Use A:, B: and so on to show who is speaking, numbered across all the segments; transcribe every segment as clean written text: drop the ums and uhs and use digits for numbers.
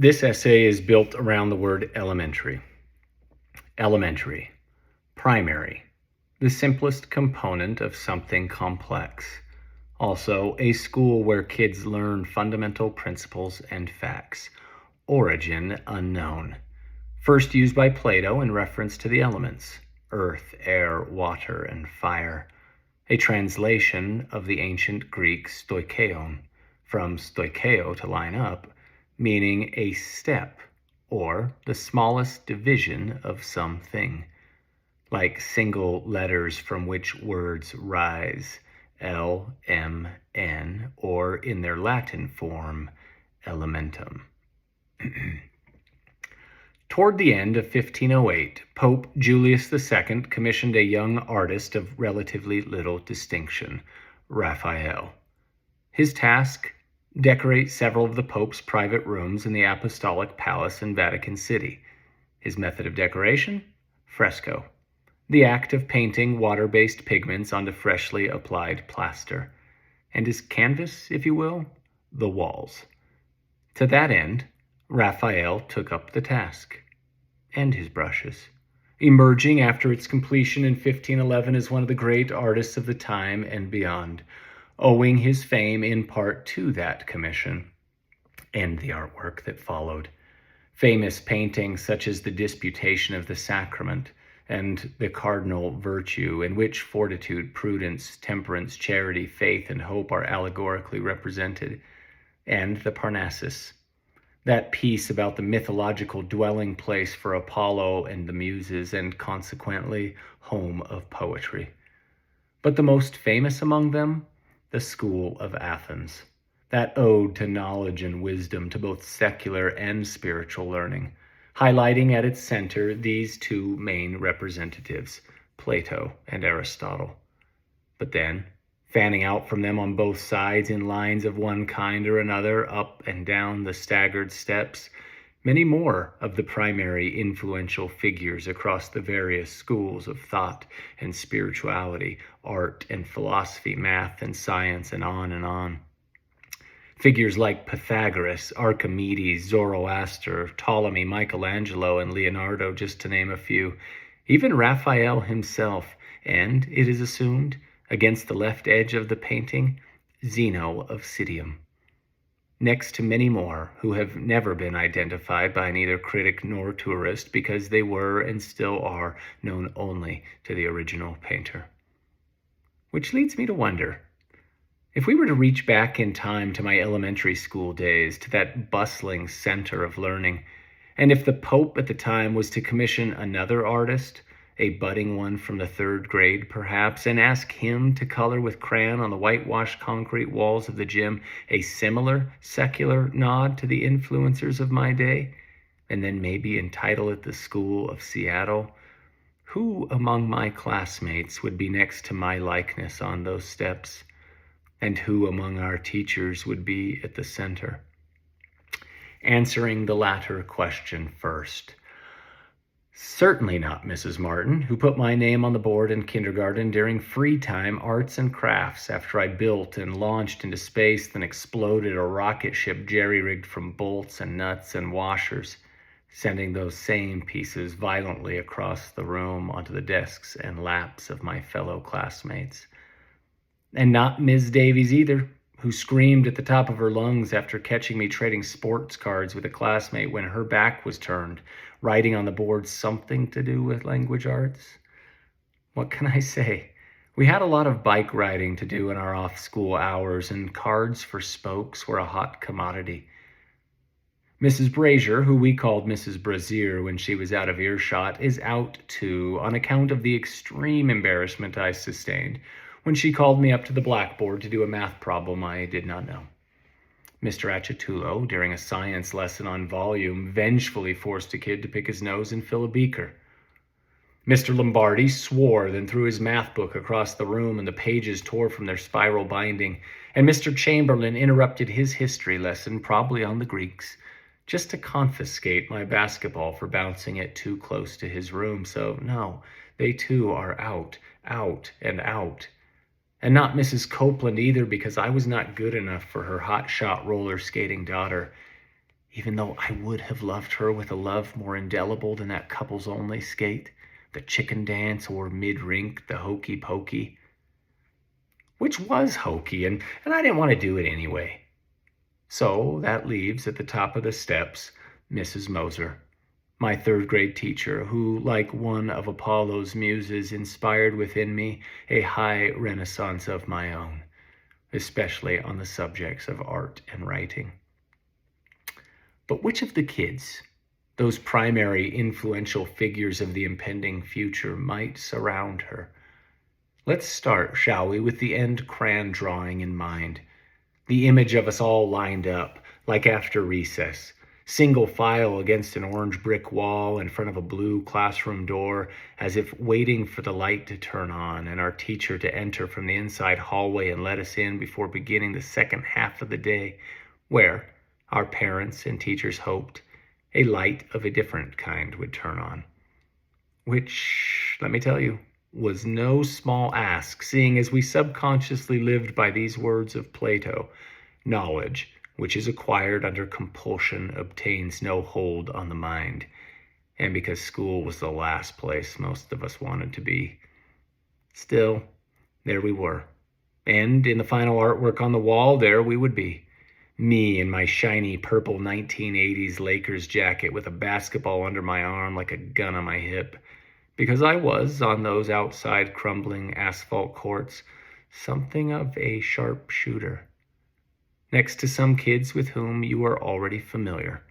A: This essay is built around the word elementary. Elementary, primary, the simplest component of something complex. Also, a school where kids learn fundamental principles and facts. Origin unknown. First used by Plato in reference to the elements, earth, air, water, and fire. A translation of the ancient Greek stoicheion, from stoicheo to line up, meaning a step or the smallest division of something, like single letters from which words rise, L, M, N, or in their Latin form, elementum. Toward the end of 1508, Pope Julius II commissioned a young artist of relatively little distinction, Raphael. His task: decorate several of the Pope's private rooms in the Apostolic Palace in Vatican City. His method of decoration? Fresco, the act of painting water-based pigments onto freshly applied plaster. And his canvas, if you will, the walls. To that end, Raphael took up the task, and his brushes, emerging after its completion in 1511 as one of the great artists of the time and beyond, owing his fame in part to that commission and the artwork that followed. Famous paintings such as the Disputation of the Sacrament and the Cardinal Virtue, in which fortitude, prudence, temperance, charity, faith, and hope are allegorically represented, and the Parnassus, that piece about the mythological dwelling place for Apollo and the Muses, and consequently home of poetry. But the most famous among them, the School of Athens, that ode to knowledge and wisdom, to both secular and spiritual learning, highlighting at its center these two main representatives, Plato and Aristotle. But then, fanning out from them on both sides in lines of one kind or another, up and down the staggered steps, many more of the primary influential figures across the various schools of thought and spirituality, art and philosophy, math and science, and on and on. Figures like Pythagoras, Archimedes, Zoroaster, Ptolemy, Michelangelo, and Leonardo, just to name a few. Even Raphael himself, and, it is assumed, against the left edge of the painting, Zeno of Citium. Next to many more who have never been identified by neither critic nor tourist because they were and still are known only to the original painter. Which leads me to wonder, if we were to reach back in time to my elementary school days, to that bustling center of learning, and if the Pope at the time was to commission another artist, a budding one from the third grade perhaps, and ask him to color with crayon on the whitewashed concrete walls of the gym a similar secular nod to the influencers of my day, and then maybe entitle it the School of Seattle, who among my classmates would be next to my likeness on those steps? And who among our teachers would be at the center? Answering the latter question first. Certainly not Mrs. Martin, who put my name on the board in kindergarten during free time arts and crafts after I built and launched into space, then exploded a rocket ship jerry-rigged from bolts and nuts and washers, sending those same pieces violently across the room onto the desks and laps of my fellow classmates. And not Ms. Davies either, who screamed at the top of her lungs after catching me trading sports cards with a classmate when her back was turned, writing on the board something to do with language arts. What can I say? We had a lot of bike riding to do in our off-school hours, and cards for spokes were a hot commodity. Mrs. Brazier, who we called Mrs. Brazier when she was out of earshot, is out too on account of the extreme embarrassment I sustained when she called me up to the blackboard to do a math problem I did not know. Mr. Achatullo, during a science lesson on volume, vengefully forced a kid to pick his nose and fill a beaker. Mr. Lombardi swore, then threw his math book across the room and the pages tore from their spiral binding, and Mr. Chamberlain interrupted his history lesson, probably on the Greeks, just to confiscate my basketball for bouncing it too close to his room. So no, they too are out, and out. And not Mrs. Copeland either, because I was not good enough for her hotshot roller skating daughter. even though I would have loved her with a love more indelible than that couples only skate, the chicken dance, or mid-rink, the hokey pokey, which was hokey, and I didn't want to do it anyway. So that leaves at the top of the steps Mrs. Moser, my third grade teacher, who, like one of Apollo's muses, inspired within me a high renaissance of my own, especially on the subjects of art and writing. But which of the kids, those primary influential figures of the impending future, might surround her? Let's start, shall we, with the end crayon drawing in mind. The image of us all lined up, like after recess, single file against an orange brick wall in front of a blue classroom door, as if waiting for the light to turn on and our teacher to enter from the inside hallway and let us in before beginning the second half of the day, where, our parents and teachers hoped, a light of a different kind would turn on. Which, let me tell you, was no small ask, seeing as we subconsciously lived by these words of Plato: knowledge, which is acquired under compulsion, obtains no hold on the mind, and because school was the last place most of us wanted to be. Still, there we were, and in the final artwork on the wall, there we would be. Me in my shiny purple 1980s Lakers jacket with a basketball under my arm like a gun on my hip, because I was, on those outside crumbling asphalt courts, something of a sharpshooter. Next to some kids with whom you are already familiar.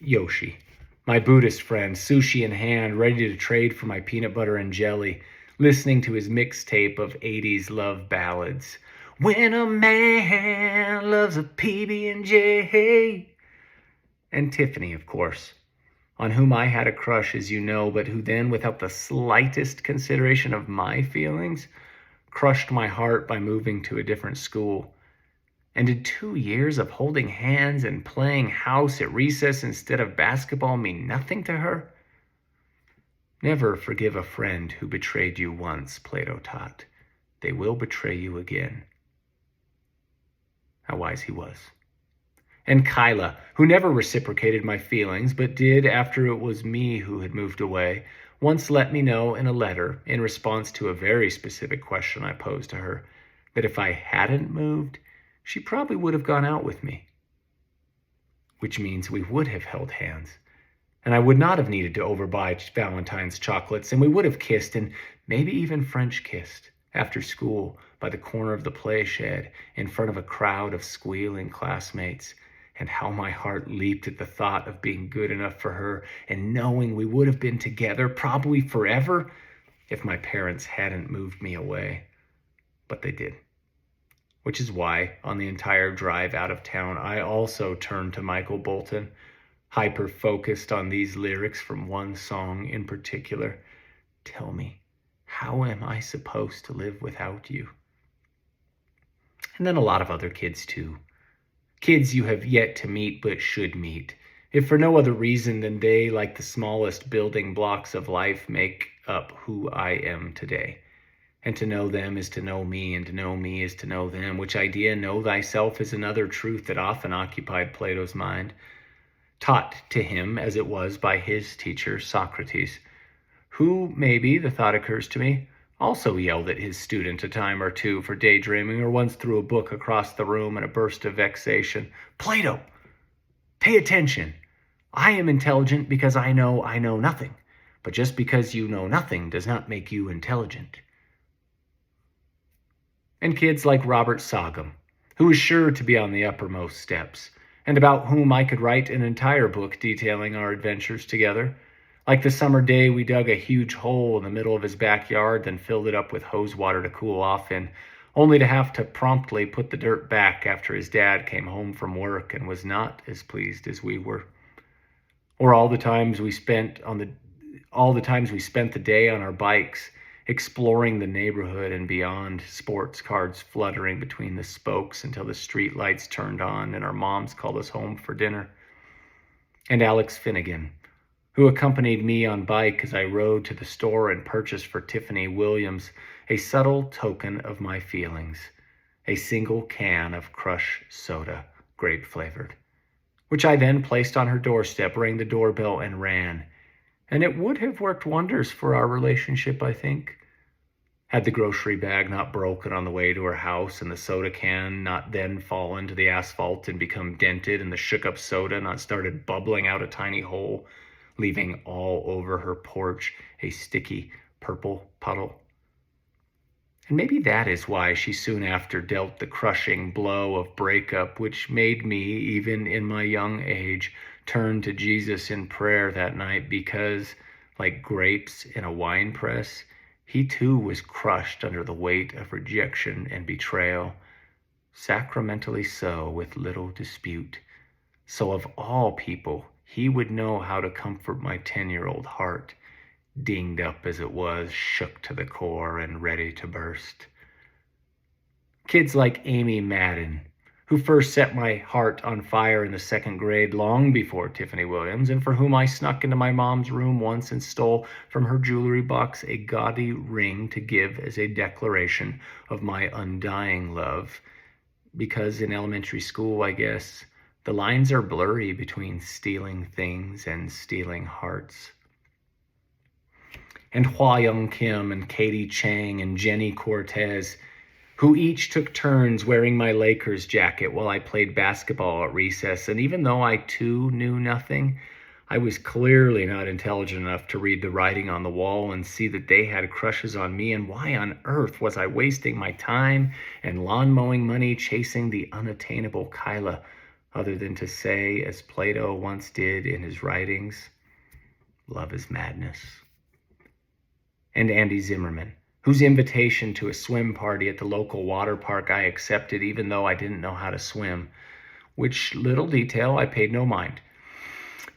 A: Yoshi, my Buddhist friend, sushi in hand, ready to trade for my peanut butter and jelly, listening to his mixtape of 80s love ballads. When a man loves a PB&J. And Tiffany, of course, on whom I had a crush, as you know, but who then, without the slightest consideration of my feelings, crushed my heart by moving to a different school. And did 2 years of holding hands and playing house at recess instead of basketball mean nothing to her? Never forgive a friend who betrayed you once, Plato taught. They will betray you again. How wise he was. And Kyla, who never reciprocated my feelings, but did after it was me who had moved away, once let me know in a letter, in response to a very specific question I posed to her, that if I hadn't moved, she probably would have gone out with me. Which means we would have held hands, and I would not have needed to overbuy Valentine's chocolates, and we would have kissed, and maybe even French kissed, after school by the corner of the play shed in front of a crowd of squealing classmates. And how my heart leaped at the thought of being good enough for her and knowing we would have been together, probably forever, if my parents hadn't moved me away. But they did. Which is why, on the entire drive out of town, I also turned to Michael Bolton, hyper-focused on these lyrics from one song in particular. Tell me, how am I supposed to live without you? And then a lot of other kids, too. Kids you have yet to meet but should meet, if for no other reason than they, like the smallest building blocks of life, make up who I am today. And to know them is to know me, and to know me is to know them, which idea, know thyself, is another truth that often occupied Plato's mind, taught to him as it was by his teacher, Socrates, who, maybe, the thought occurs to me, also yelled at his student a time or two for daydreaming, or once threw a book across the room in a burst of vexation. Plato, pay attention. I am intelligent because I know nothing. But just because you know nothing does not make you intelligent. And kids like Robert Sogum, who is sure to be on the uppermost steps, and about whom I could write an entire book detailing our adventures together. Like the summer day we dug a huge hole in the middle of his backyard, then filled it up with hose water to cool off in, only to have to promptly put the dirt back after his dad came home from work and was not as pleased as we were. Or all the times we spent the day on our bikes, exploring the neighborhood and beyond, sports cards fluttering between the spokes until the street lights turned on and our moms called us home for dinner. And Alex Finnegan, who accompanied me on bike as I rode to the store and purchased for Tiffany Williams a subtle token of my feelings, a single can of Crush soda, grape-flavored. which I then placed on her doorstep, rang the doorbell, and ran. And it would have worked wonders for our relationship, I think, had the grocery bag not broken on the way to her house, and the soda can not then fallen to the asphalt and become dented, and the shook-up soda not started bubbling out a tiny hole, leaving all over her porch a sticky purple puddle. And maybe that is why she soon after dealt the crushing blow of breakup, which made me, even in my young age, turn to Jesus in prayer that night, because, like grapes in a wine press, he too was crushed under the weight of rejection and betrayal, sacramentally so, with little dispute. So of all people, he would know how to comfort my 10-year-old heart, dinged up as it was, shook to the core, and ready to burst. Kids like Amy Madden, who first set my heart on fire in the second grade long before Tiffany Williams, and for whom I snuck into my mom's room once and stole from her jewelry box a gaudy ring to give as a declaration of my undying love. Because in elementary school, I guess, the lines are blurry between stealing things and stealing hearts. And Hua Young Kim and Katie Chang and Jenny Cortez, who each took turns wearing my Lakers jacket while I played basketball at recess. And even though I too knew nothing, I was clearly not intelligent enough to read the writing on the wall and see that they had crushes on me. And why on earth was I wasting my time and lawn mowing money chasing the unattainable Kyla, other than to say, as Plato once did in his writings, love is madness. And Andy Zimmerman, whose invitation to a swim party at the local water park I accepted even though I didn't know how to swim, which little detail I paid no mind.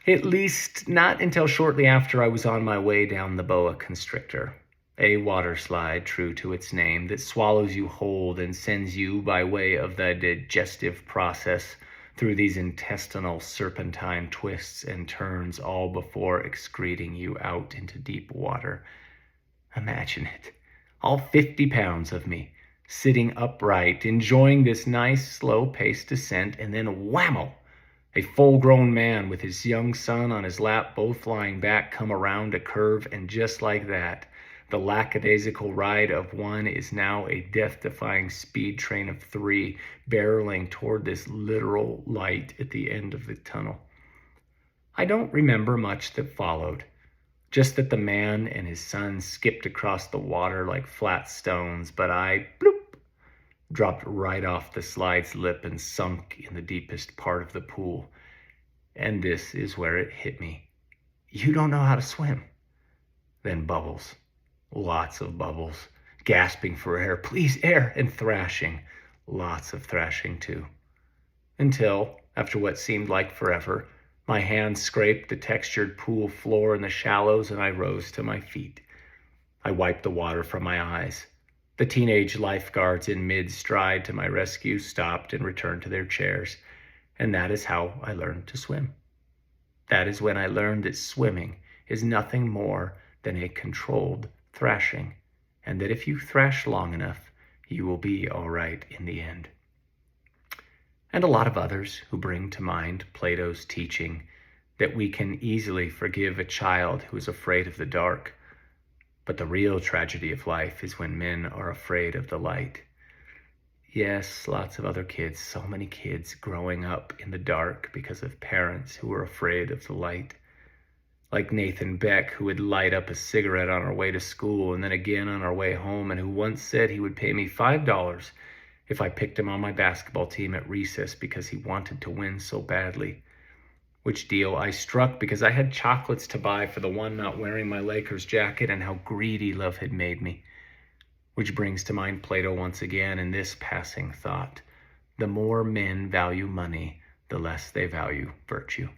A: At least not until shortly after I was on my way down the boa constrictor, a water slide true to its name that swallows you whole and sends you by way of the digestive process through these intestinal serpentine twists and turns, all before excreting you out into deep water. Imagine it, all 50 pounds of me, sitting upright, enjoying this nice, slow-paced descent, and then whammo! A full-grown man with his young son on his lap, both lying back, come around a curve, and just like that, the lackadaisical ride of one is now a death-defying speed train of 3, barreling toward this literal light at the end of the tunnel. I don't remember much that followed. Just that the man and his son skipped across the water like flat stones, but I, bloop, dropped right off the slide's lip and sunk in the deepest part of the pool. And this is where it hit me. You don't know how to swim. Then bubbles. Lots of bubbles. Gasping for air. Please, air. And thrashing. Lots of thrashing, too. Until, after what seemed like forever, my hands scraped the textured pool floor in the shallows, and I rose to my feet. I wiped the water from my eyes. The teenage lifeguards in mid-stride to my rescue stopped and returned to their chairs, and that is how I learned to swim. That is when I learned that swimming is nothing more than a controlled thrashing, and that if you thrash long enough, you will be all right in the end. And a lot of others who bring to mind Plato's teaching that we can easily forgive a child who is afraid of the dark, but the real tragedy of life is when men are afraid of the light. Yes, lots of other kids, so many kids growing up in the dark because of parents who were afraid of the light. Like Nathan Beck, who would light up a cigarette on our way to school and then again on our way home, and who once said he would pay me $5 if I picked him on my basketball team at recess because he wanted to win so badly. Which deal I struck because I had chocolates to buy for the one not wearing my Lakers jacket, and how greedy love had made me. Which brings to mind Plato once again in this passing thought: the more men value money, the less they value virtue.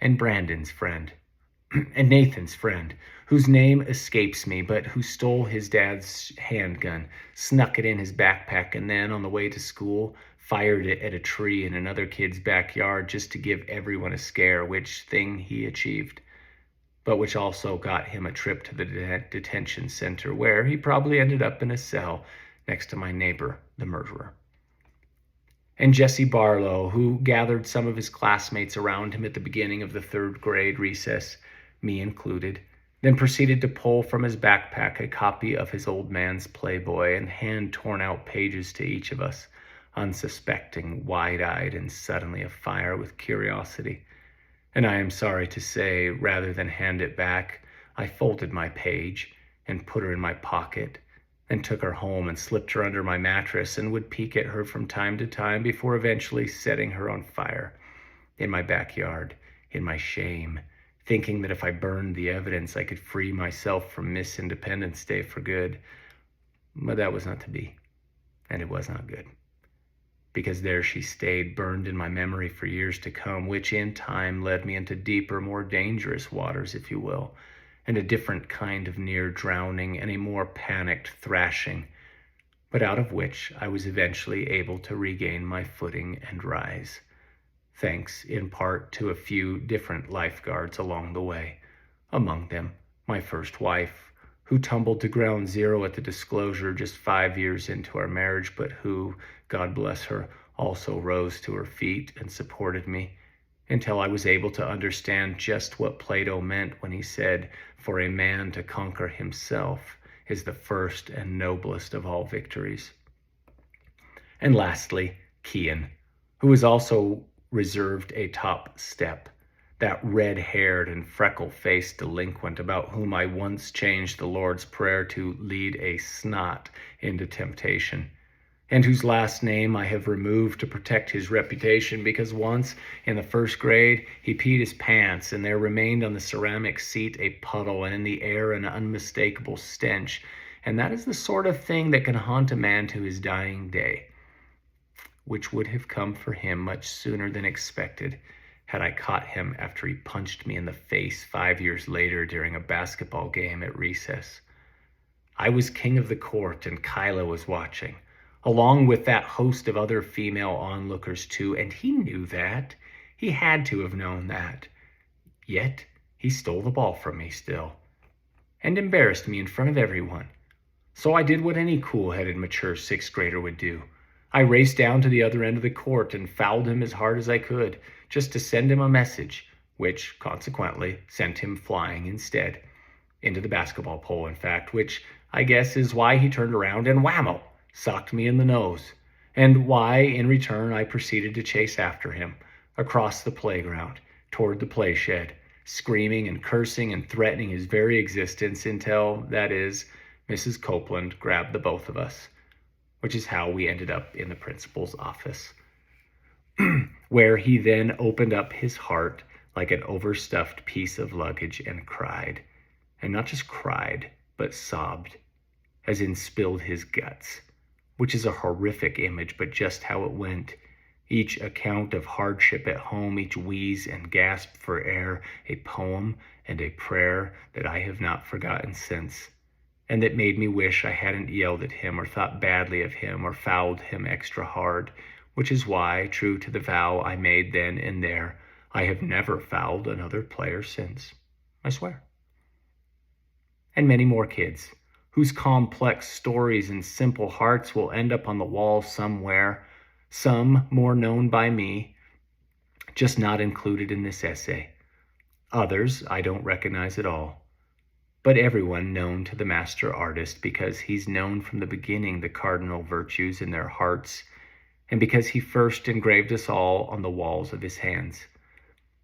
A: And Brandon's friend, and Nathan's friend, whose name escapes me, but who stole his dad's handgun, snuck it in his backpack, and then on the way to school, fired it at a tree in another kid's backyard just to give everyone a scare, which thing he achieved, but which also got him a trip to the detention center, where he probably ended up in a cell next to my neighbor, the murderer. and Jesse Barlow, who gathered some of his classmates around him at the beginning of the third grade recess, me included, then proceeded to pull from his backpack a copy of his old man's Playboy and hand torn out pages to each of us, unsuspecting, wide-eyed, and suddenly afire with curiosity. And I am sorry to say, rather than hand it back, I folded my page and put her in my pocket, and took her home and slipped her under my mattress and would peek at her from time to time before eventually setting her on fire in my backyard, in my shame, thinking that if I burned the evidence, I could free myself from Miss Independence Day for good. But that was not to be, and it was not good. Because there she stayed, burned in my memory for years to come, which in time led me into deeper, more dangerous waters, if you will, and a different kind of near drowning and a more panicked thrashing, but out of which I was eventually able to regain my footing and rise, thanks in part to a few different lifeguards along the way, among them my first wife, who tumbled to ground zero at the disclosure just 5 years into our marriage, but who, God bless her, also rose to her feet and supported me until I was able to understand just what Plato meant when he said, "For a man to conquer himself is the first and noblest of all victories." And lastly, Cian, who was also reserved a top step, that red-haired and freckle-faced delinquent about whom I once changed the Lord's Prayer to lead a snot into temptation, and whose last name I have removed to protect his reputation because once, in the first grade, he peed his pants and there remained on the ceramic seat a puddle and in the air an unmistakable stench, and that is the sort of thing that can haunt a man to his dying day, which would have come for him much sooner than expected had I caught him after he punched me in the face 5 years later during a basketball game at recess. I was king of the court and Kyla was watching, along with that host of other female onlookers too, and he knew that. He had to have known that. Yet, he stole the ball from me still, and embarrassed me in front of everyone. So I did what any cool-headed, mature sixth grader would do. I raced down to the other end of the court and fouled him as hard as I could, just to send him a message, which, consequently, sent him flying instead. Into the basketball pole, in fact, which I guess is why he turned around and whammo, socked me in the nose, and why, in return, I proceeded to chase after him, across the playground, toward the play shed, screaming and cursing and threatening his very existence until, that is, Mrs. Copeland grabbed the both of us, which is how we ended up in the principal's office, where he then opened up his heart like an overstuffed piece of luggage and cried, and not just cried, but sobbed, as in spilled his guts, which is a horrific image, but just how it went. Each account of hardship at home, each wheeze and gasp for air, a poem and a prayer that I have not forgotten since, and that made me wish I hadn't yelled at him or thought badly of him or fouled him extra hard, which is why, true to the vow I made then and there, I have never fouled another player since. I swear. And many more kids, whose complex stories and simple hearts will end up on the wall somewhere, some more known by me, just not included in this essay. Others I don't recognize at all. But everyone known to the master artist because he's known from the beginning the cardinal virtues in their hearts, and because he first engraved us all on the walls of his hands.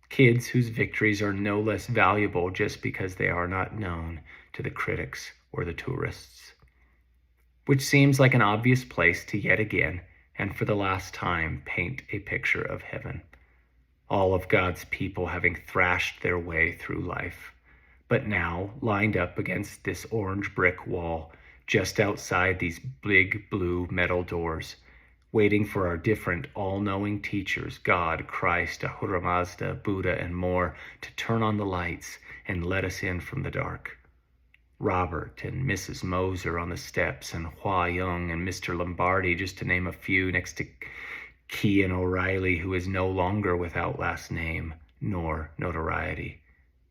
A: Kids whose victories are no less valuable just because they are not known to the critics or the tourists. Which seems like an obvious place to yet again, and for the last time, paint a picture of heaven. All of God's people having thrashed their way through life, but now lined up against this orange brick wall, just outside these big blue metal doors, waiting for our different all-knowing teachers, God, Christ, Ahura Mazda, Buddha, and more, to turn on the lights and let us in from the dark. Robert and Mrs. Moser on the steps, and Hua Young and Mr. Lombardi, just to name a few, next to Cian O'Reilly, who is no longer without last name nor notoriety,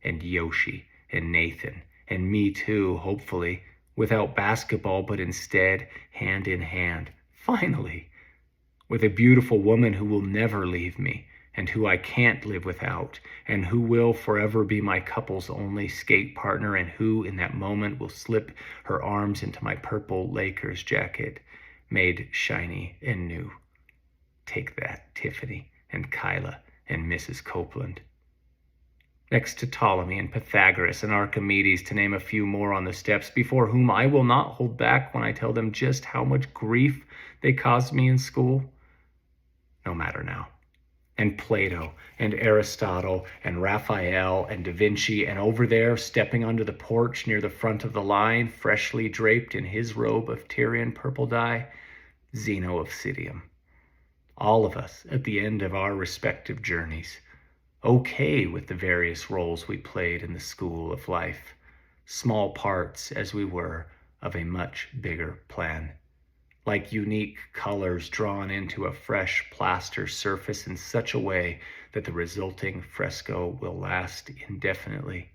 A: and Yoshi and Nathan, and me too, hopefully, without basketball, but instead hand in hand, finally, with a beautiful woman who will never leave me, and who I can't live without, and who will forever be my couple's only skate partner, and who in that moment will slip her arms into my purple Lakers jacket, made shiny and new. Take that, Tiffany and Kyla and Mrs. Copeland. Next to Ptolemy and Pythagoras and Archimedes, to name a few more on the steps, before whom I will not hold back when I tell them just how much grief they caused me in school. No matter now. And Plato and Aristotle and Raphael and Da Vinci, and over there, stepping onto the porch near the front of the line, freshly draped in his robe of Tyrian purple dye, Zeno of Citium. All of us at the end of our respective journeys, okay with the various roles we played in the school of life, small parts as we were of a much bigger plan, like unique colors drawn into a fresh plaster surface in such a way that the resulting fresco will last indefinitely,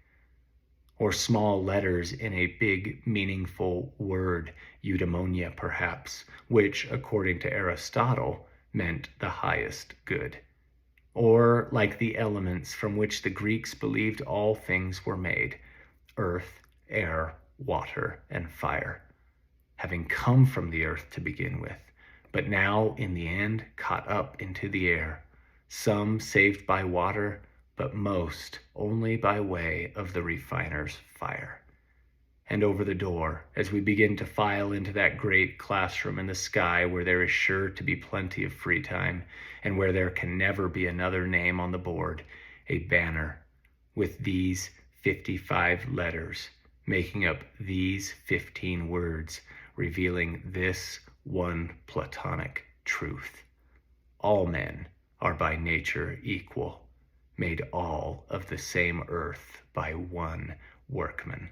A: or small letters in a big, meaningful word, eudaimonia perhaps, which, according to Aristotle, meant the highest good. Or like the elements from which the Greeks believed all things were made, earth, air, water, and fire, having come from the earth to begin with, but now in the end caught up into the air, some saved by water, but most only by way of the refiner's fire. And over the door, as we begin to file into that great classroom in the sky where there is sure to be plenty of free time, and where there can never be another name on the board, a banner with these 55 letters, making up these 15 words, revealing this one Platonic truth. All men are by nature equal, made all of the same earth by one workman.